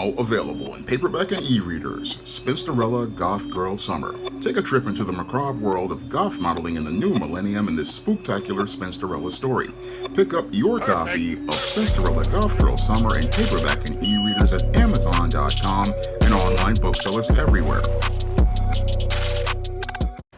Now available in paperback and e-readers, Spinsterella Goth Girl Summer. Take a trip into the macabre world of goth modeling in the new millennium in this spooktacular Spinsterella story. Pick up your copy of Spinsterella Goth Girl Summer in paperback and e-readers at Amazon.com and online booksellers everywhere.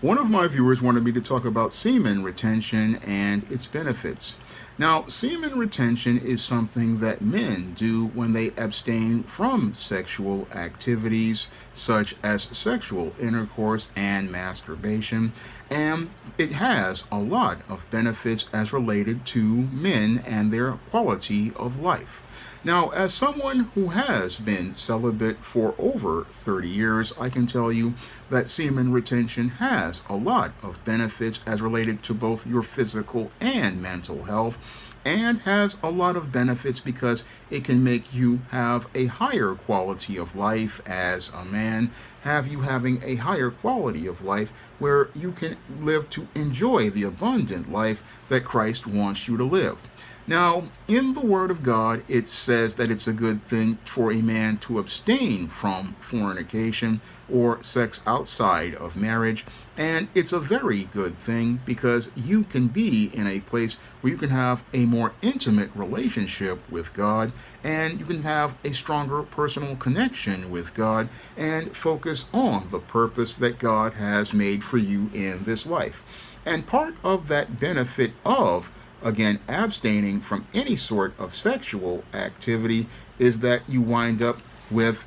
One of my viewers wanted me to talk about semen retention and its benefits. Now, semen retention is something that men do when they abstain from sexual activities such as sexual intercourse and masturbation, and it has a lot of benefits as related to men and their quality of life. Now, as someone who has been celibate for over 30 years, I can tell you that semen retention has a lot of benefits as related to both your physical and mental health, and has a lot of benefits because it can make you have a higher quality of life as a man, have you having a higher quality of life where you can live to enjoy the abundant life that Christ wants you to live. Now, in the Word of God, it says that it's a good thing for a man to abstain from fornication or sex outside of marriage, and it's a very good thing because you can be in a place where you can have a more intimate relationship with God, and you can have a stronger personal connection with God and focus on the purpose that God has made for you in this life. And part of that benefit of again, abstaining from any sort of sexual activity is that you wind up with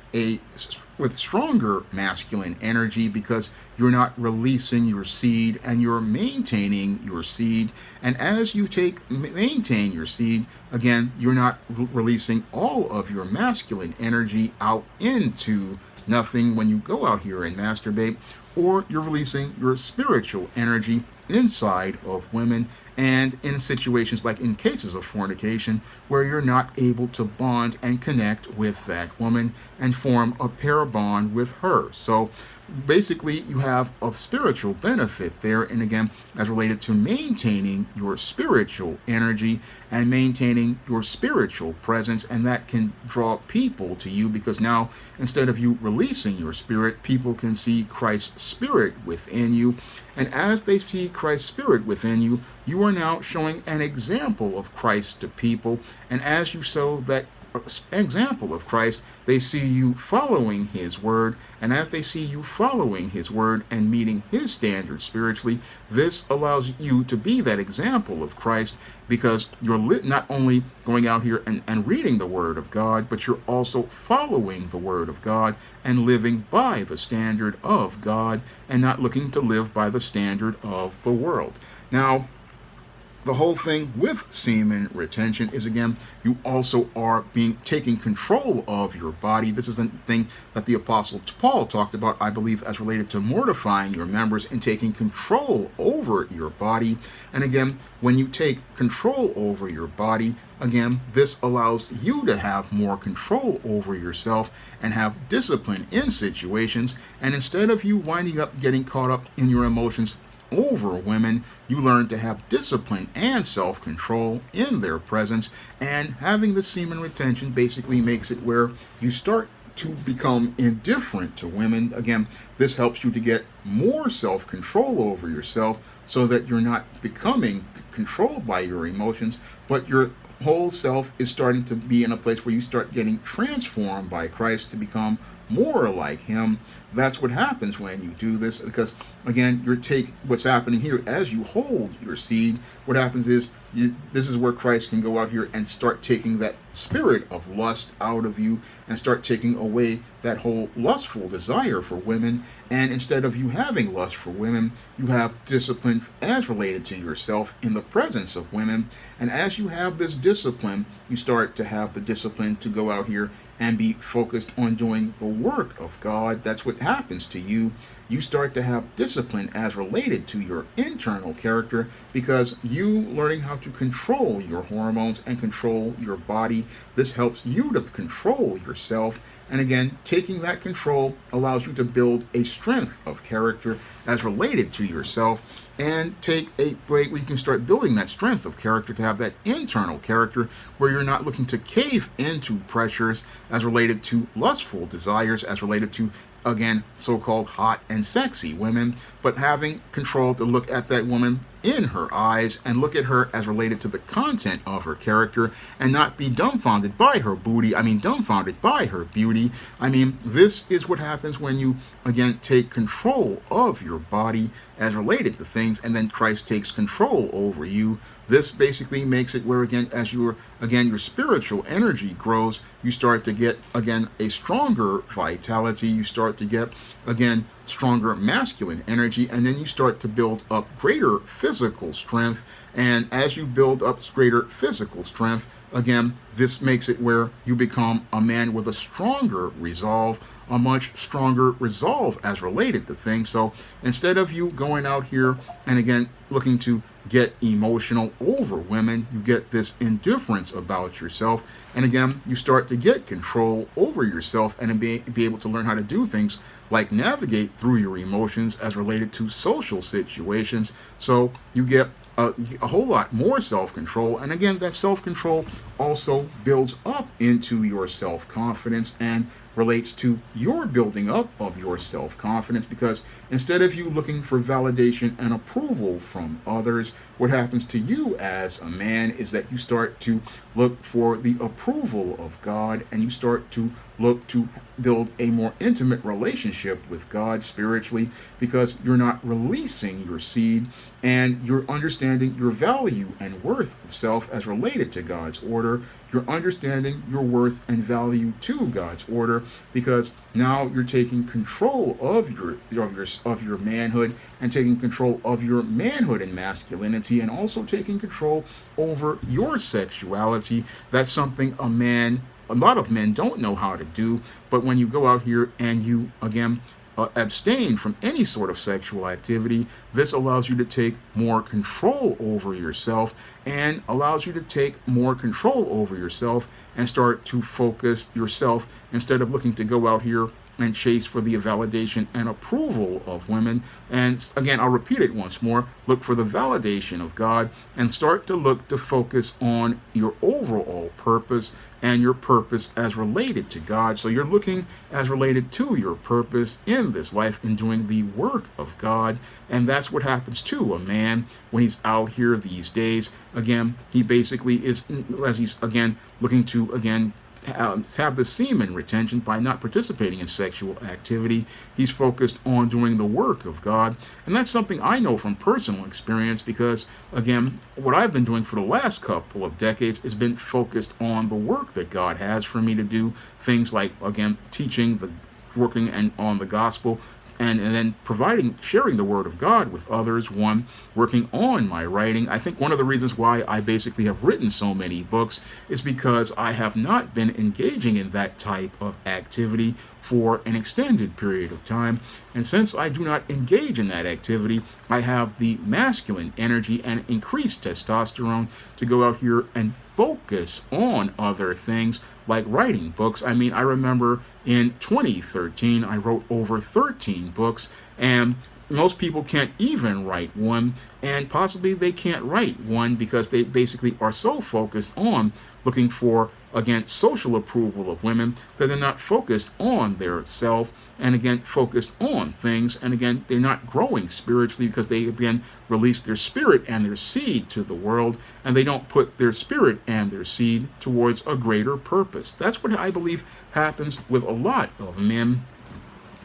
stronger masculine energy because you're not releasing your seed and you're maintaining your seed. And as you maintain your seed, again, you're not releasing all of your masculine energy out into nothing when you go out here and masturbate, or you're releasing your spiritual energy inside of women, and in situations like in cases of fornication where you're not able to bond and connect with that woman and form a pair bond with her. So basically you have a spiritual benefit there, and again, as related to maintaining your spiritual energy and maintaining your spiritual presence, and that can draw people to you because now instead of you releasing your spirit, people can see Christ's spirit within you, and as they see Christ's spirit within you, you are now showing an example of Christ to people, and as you show that example of Christ, they see you following his word, and as they see you following his word and meeting his standards spiritually, this allows you to be that example of Christ because you're not only going out here and reading the word of God, but you're also following the word of God and living by the standard of God and not looking to live by the standard of the world. Now, the whole thing with semen retention is, again, you also are taking control of your body. This is a thing that the Apostle Paul talked about, I believe, as related to mortifying your members and taking control over your body. And again, when you take control over your body, again, this allows you to have more control over yourself and have discipline in situations. And instead of you winding up getting caught up in your emotions over women, you learn to have discipline and self-control in their presence, and having the semen retention basically makes it where you start to become indifferent to women. Again, this helps you to get more self-control over yourself so that you're not becoming controlled by your emotions, but your whole self is starting to be in a place where you start getting transformed by Christ to become more like him. That's what happens when you do this, because again, what's happening here as you hold your seed, what happens is this is where Christ can go out here and start taking that spirit of lust out of you and start taking away that whole lustful desire for women. And instead of you having lust for women, you have discipline as related to yourself in the presence of women. And as you have this discipline, you start to have the discipline to go out here and be focused on doing the work of God. That's what happens to you. You start to have discipline as related to your internal character because you learning how to control your hormones and control your body. This helps you to control yourself. And again, taking that control allows you to build a strength of character as related to yourself. and take a break where you can start building that strength of character to have that internal character where you're not looking to cave into pressures as related to lustful desires, as related to, again, so-called hot and sexy women, but having control to look at that woman in her eyes and look at her as related to the content of her character and not be dumbfounded by her booty. I mean, dumbfounded by her beauty. I mean, this is what happens when you, again, take control of your body as related to things, and then Christ takes control over you. This basically makes it where, again, as your spiritual energy grows, you start to get, again, a stronger vitality. You start to get, again, stronger masculine energy, and then you start to build up greater physical strength. And as you build up greater physical strength, again, this makes it where you become a man with a stronger resolve, a much stronger resolve as related to things. So instead of you going out here and, again, looking to get emotional over women, you get this indifference about yourself. And again, you start to get control over yourself and be able to learn how to do things like navigate through your emotions as related to social situations. So you get a whole lot more self-control. And again, that self-control also builds up into your self-confidence and relates to your building up of your self-confidence, because instead of you looking for validation and approval from others, what happens to you as a man is that you start to look for the approval of God, and you start to look to build a more intimate relationship with God spiritually, because you're not releasing your seed and you're understanding your value and worth of self as related to God's order. You're understanding your worth and value to God's order, because now you're taking control of your manhood and taking control of your manhood and masculinity, and also taking control over your sexuality. That's something a lot of men don't know how to do. But when you go out here and you, again, abstain from any sort of sexual activity, this allows you to take more control over yourself, and allows you to take more control over yourself and start to focus yourself instead of looking to go out here and chase for the validation and approval of women. And again, I'll repeat it once more: look for the validation of God and start to look to focus on your overall purpose and your purpose as related to God. So you're looking as related to your purpose in this life in doing the work of God. And that's what happens to a man when he's out here these days. Again, he basically is, as he's, again, looking to, again, have the semen retention by not participating in sexual activity. He's focused on doing the work of God. And that's something I know from personal experience, because, again, what I've been doing for the last couple of decades has been focused on the work that God has for me to do. Things like, again, working and on the gospel, and then sharing the word of God with others. One, working on my writing. I think one of the reasons why I basically have written so many books is because I have not been engaging in that type of activity for an extended period of time. And since I do not engage in that activity, I have the masculine energy and increased testosterone to go out here and focus on other things like writing books. I mean, I remember in 2013, I wrote over 13 books, and most people can't even write one, and possibly they can't write one because they basically are so focused on looking for, again, social approval of women, that they're not focused on their self, and again, focused on things, and again, they're not growing spiritually because they, again, release their spirit and their seed to the world, and they don't put their spirit and their seed towards a greater purpose. That's what I believe happens with a lot of men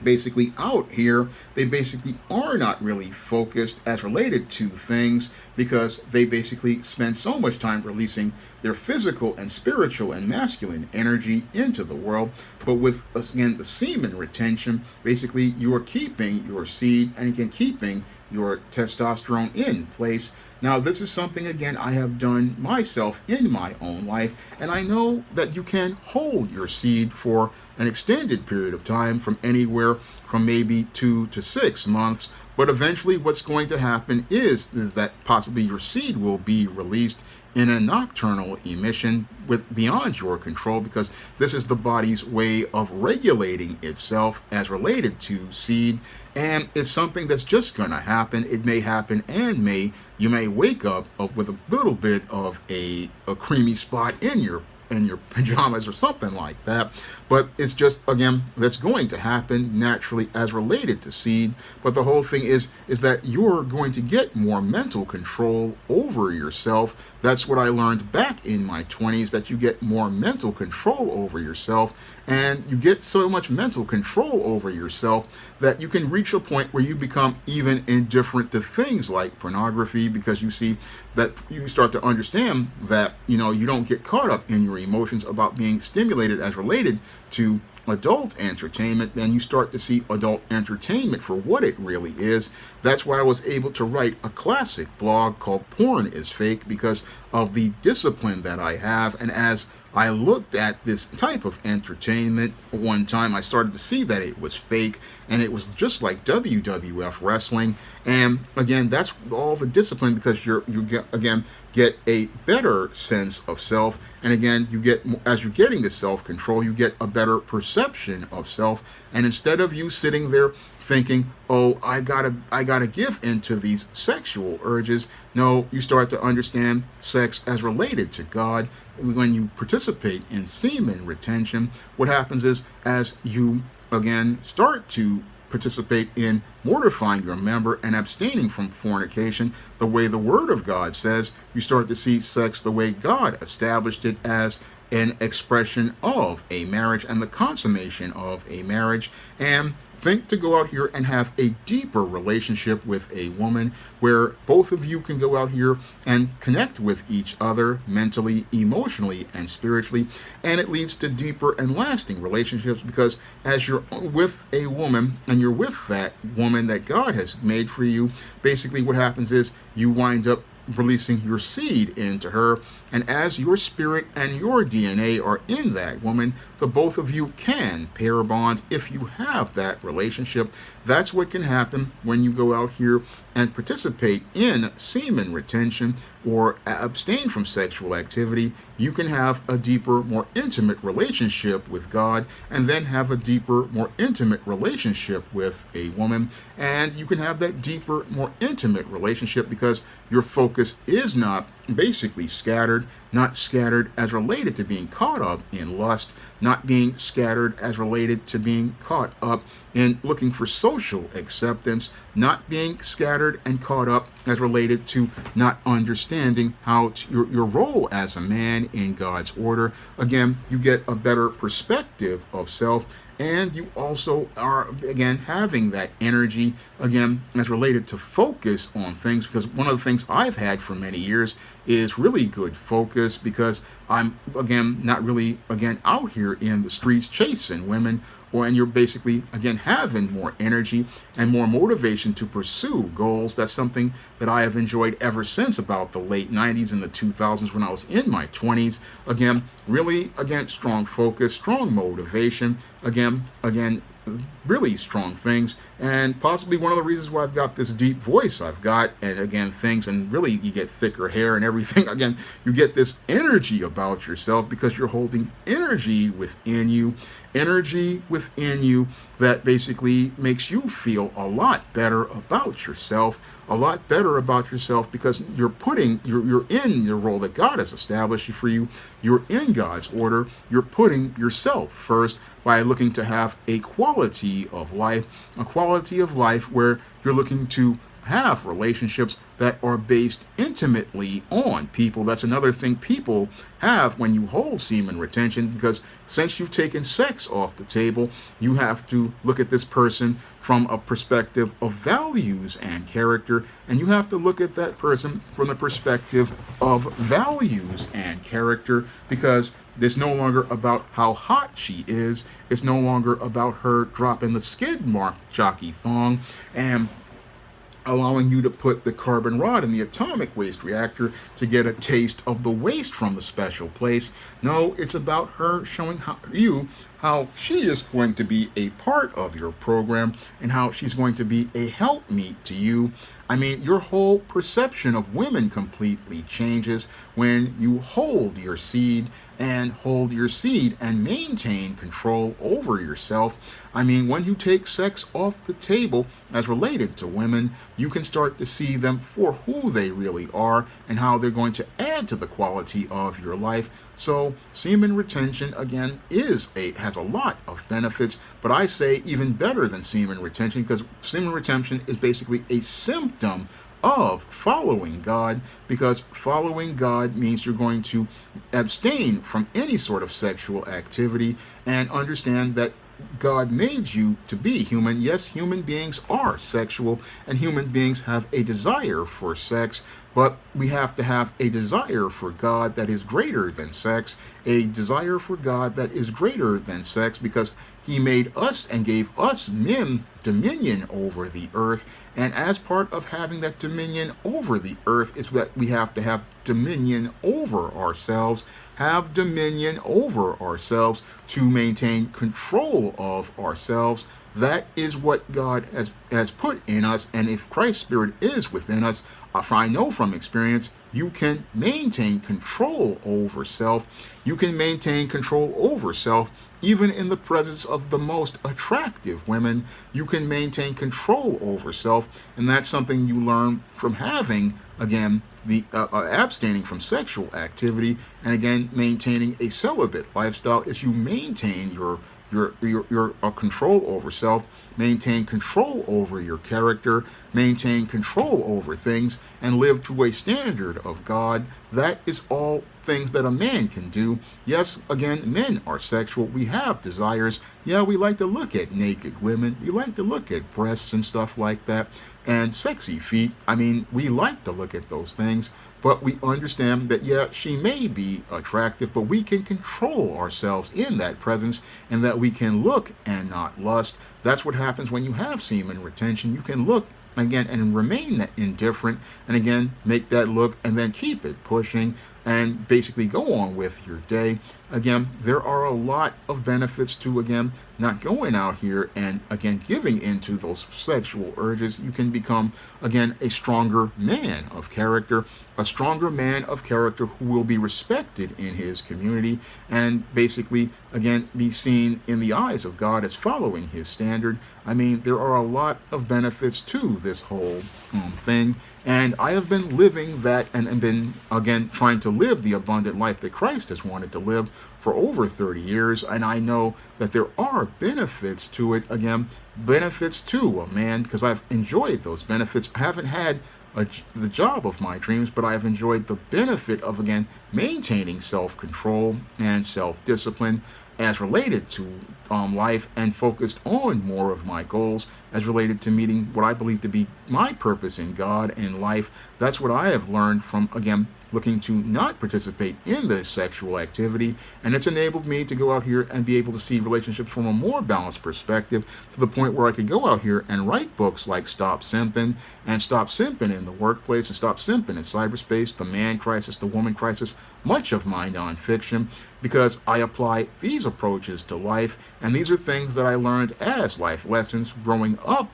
basically out here. They basically are not really focused as related to things, because they basically spend so much time releasing their physical and spiritual and masculine energy into the world. But with, again, the semen retention, basically you are keeping your seed and, again, keeping your testosterone in place. Now, this is something, again, I have done myself in my own life, and I know that you can hold your seed for an extended period of time, from anywhere from maybe 2 to 6 months. But eventually what's going to happen is that possibly your seed will be released in a nocturnal emission with beyond your control, because this is the body's way of regulating itself as related to seed, and it's something that's just going to happen. It may happen, and you may wake up with a little bit of a creamy spot in your pajamas or something like that. But it's just, again, that's going to happen naturally as related to seed. But the whole thing is that you're going to get more mental control over yourself. That's what I learned back in my 20s, that you get more mental control over yourself. And you get so much mental control over yourself that you can reach a point where you become even indifferent to things like pornography, because you see that you start to understand that, you don't get caught up in your emotions about being stimulated as related to adult entertainment, and you start to see adult entertainment for what it really is. That's why I was able to write a classic blog called Porn is Fake, because of the discipline that I have. And as I looked at this type of entertainment one time, I started to see that it was fake, and it was just like WWF wrestling. And again, that's all the discipline, because you get a better sense of self. And again, as you're getting the self-control, you get a better perception of self. And instead of you sitting there thinking, oh, I gotta give into these sexual urges, no, you start to understand sex as related to God. When you participate in semen retention, what happens is, as you again start to participate in mortifying your member and abstaining from fornication the way the Word of God says, you start to see sex the way God established it, as an expression of a marriage and the consummation of a marriage. And think to go out here and have a deeper relationship with a woman, where both of you can go out here and connect with each other mentally, emotionally, and spiritually. And it leads to deeper and lasting relationships, because as you're with a woman and you're with that woman that God has made for you, basically what happens is you wind up releasing your seed into her. And as your spirit and your DNA are in that woman, the both of you can pair bond if you have that relationship. That's what can happen when you go out here and participate in semen retention or abstain from sexual activity. You can have a deeper, more intimate relationship with God, and then have a deeper, more intimate relationship with a woman. And you can have that deeper, more intimate relationship because your focus is not basically scattered, not scattered as related to being caught up in lust, not being scattered as related to being caught up in looking for social acceptance, not being scattered and caught up as related to not understanding how your role as a man in God's order. Again, you get a better perspective of self, and you also are, again, having that energy, again, as related to focus on things, because one of the things I've had for many years is really good focus, because I'm, again, not really, again, out here in the streets chasing women, and you're basically, again, having more energy and more motivation to pursue goals. That's something that I have enjoyed ever since about the late 90s and the 2000s, when I was in my 20s. Again, really, again, strong focus, strong motivation, again, really strong things, and possibly one of the reasons why I've got this deep voice I've got, and again, things, and really you get thicker hair and everything. Again, you get this energy about yourself because you're holding energy within you that basically makes you feel a lot better about yourself, because you're in the role that God has established for you. You're in God's order. You're putting yourself first by looking to have a quality of life where you're looking to have relationships that are based intimately on people. That's another thing people have when you hold semen retention, because since you've taken sex off the table, you have to look at this person from a perspective of values and character, and you have to look at that person from the perspective of values and character, because it's no longer about how hot she is. It's no longer about her dropping the skid mark jockey thong and allowing you to put the carbon rod in the atomic waste reactor to get a taste of the waste from the special place. No, it's about her showing you how she is going to be a part of your program and how she's going to be a helpmeet to you. I mean, your whole perception of women completely changes when you hold your seed and maintain control over yourself. I mean, when you take sex off the table as related to women, you can start to see them for who they really are and how they're going to add to the quality of your life. So, semen retention again has a lot of benefits, but I say even better than semen retention, because semen retention is basically a symptom of following God, because following God means you're going to abstain from any sort of sexual activity and understand that God made you to be human. Yes, human beings are sexual and human beings have a desire for sex, but we have to have a desire for God that is greater than sex, a desire for God that is greater than sex, because He made us and gave us men dominion over the earth. And as part of having that dominion over the earth is that we have to have dominion over ourselves, have dominion over ourselves to maintain control of ourselves. That is what God has put in us. And if Christ's Spirit is within us, if I know from experience, you can maintain control over self. You can maintain control over self even in the presence of the most attractive women. You can maintain control over self, and that's something you learn from having, again, the abstaining from sexual activity, and again, maintaining a celibate lifestyle as you maintain your control over self, maintain control over your character, maintain control over things, and live to a standard of God. That is all things that a man can do. Yes, again, men are sexual. We have desires. Yeah, we like to look at naked women. We like to look at breasts and stuff like that, and sexy feet. I mean, we like to look at those things, but we understand that, yeah, she may be attractive, but we can control ourselves in that presence, and that we can look and not lust. That's what happens when you have semen retention. You can look again and remain indifferent, and again make that look and then keep it pushing and basically go on with your day. Again, there are a lot of benefits to, again, not going out here and, again, giving into those sexual urges. You can become, again, a stronger man of character, who will be respected in his community and basically, again, be seen in the eyes of God as following His standard. I mean, there are a lot of benefits to this whole thing. And I have been living that and been, again, trying to live the abundant life that Christ has wanted to live for over 30 years. And I know that there are benefits to it, again, benefits to a man, because I've enjoyed those benefits. I haven't had the job of my dreams, but I've enjoyed the benefit of, again, maintaining self-control and self-discipline as related to life, and focused on more of my goals as related to meeting what I believe to be my purpose in God and life. That's what I have learned from, again, looking to not participate in this sexual activity, and it's enabled me to go out here and be able to see relationships from a more balanced perspective, to the point where I could go out here and write books like Stop Simping, and Stop Simping in the Workplace, and Stop Simping in Cyberspace, The Man Crisis, The Woman Crisis, much of my nonfiction, because I apply these approaches to life, and these are things that I learned as life lessons growing up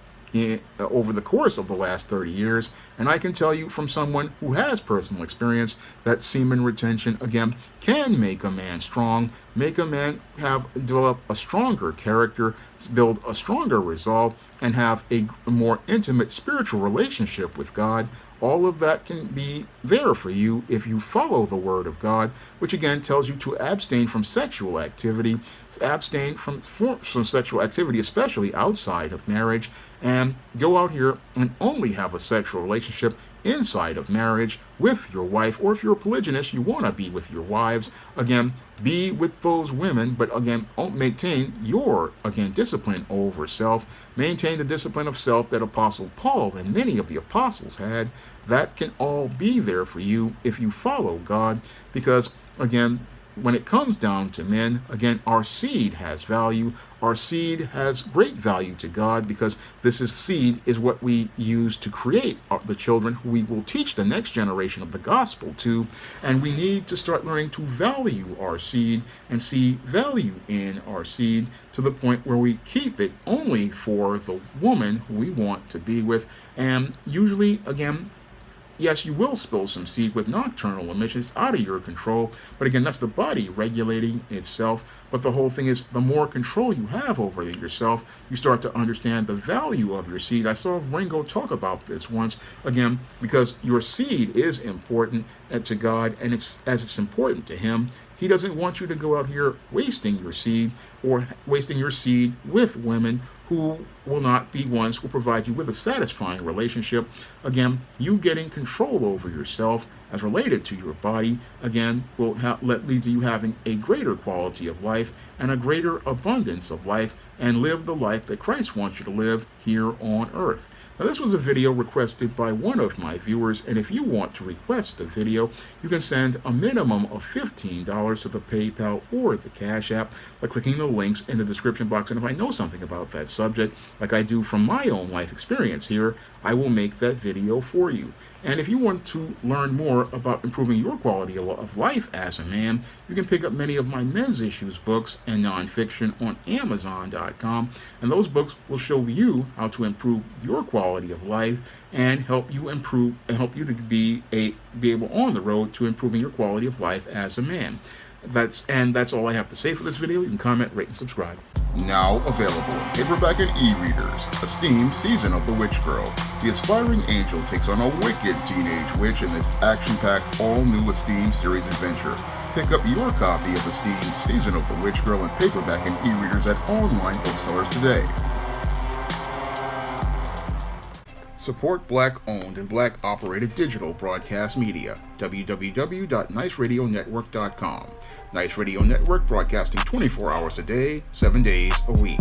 over the course of the last 30 years. And I can tell you from someone who has personal experience that semen retention, again, can make a man strong, make a man develop a stronger character, build a stronger resolve, and have a more intimate spiritual relationship with God. All of that can be there for you if you follow the Word of God, which again tells you to abstain from sexual activity, abstain from sexual activity, especially outside of marriage, and go out here and only have a sexual relationship inside of marriage with your wife. Or if you're a polygynist, you want to be with your wives. Again, be with those women, but again, maintain your, again, discipline over self. Maintain the discipline of self that Apostle Paul and many of the apostles had. That can all be there for you if you follow God, because, again, when it comes down to men, again, our seed has value. Our seed has great value to God because seed is what we use to create the children who we will teach the next generation of the gospel to. And we need to start learning to value our seed and see value in our seed to the point where we keep it only for the woman who we want to be with. And usually, again, yes, you will spill some seed with nocturnal emissions out of your control, but again, that's the body regulating itself. But the whole thing is, the more control you have over yourself, you start to understand the value of your seed. I saw Ringo talk about this once, again, because your seed is important to God, and it's important to Him. He doesn't want you to go out here wasting your seed or wasting your seed with women who will not be ones who provide you with a satisfying relationship. Again, you getting control over yourself as related to your body, again, will lead to you having a greater quality of life and a greater abundance of life, and live the life that Christ wants you to live here on earth. Now, this was a video requested by one of my viewers, and if you want to request a video, you can send a minimum of $15 to the PayPal or the Cash App by clicking the links in the description box. And if I know something about that subject, like I do from my own life experience here, I will make that video for you. And if you want to learn more about improving your quality of life as a man, you can pick up many of my men's issues books and nonfiction on Amazon.com. And those books will show you how to improve your quality of life and help you to be able on the road to improving your quality of life as a man. That's all I have to say for this video. You can comment, rate, and subscribe. Now available in paperback and e-readers. Esteemed Season of the Witch Girl. The aspiring angel takes on a wicked teenage witch in this action-packed, all-new Esteemed series adventure. Pick up your copy of Esteemed Season of the Witch Girl in paperback and e-readers at online booksellers today. Support Black-owned and Black-operated digital broadcast media. www.niceradionetwork.com. Nice Radio Network, broadcasting 24 hours a day, 7 days a week.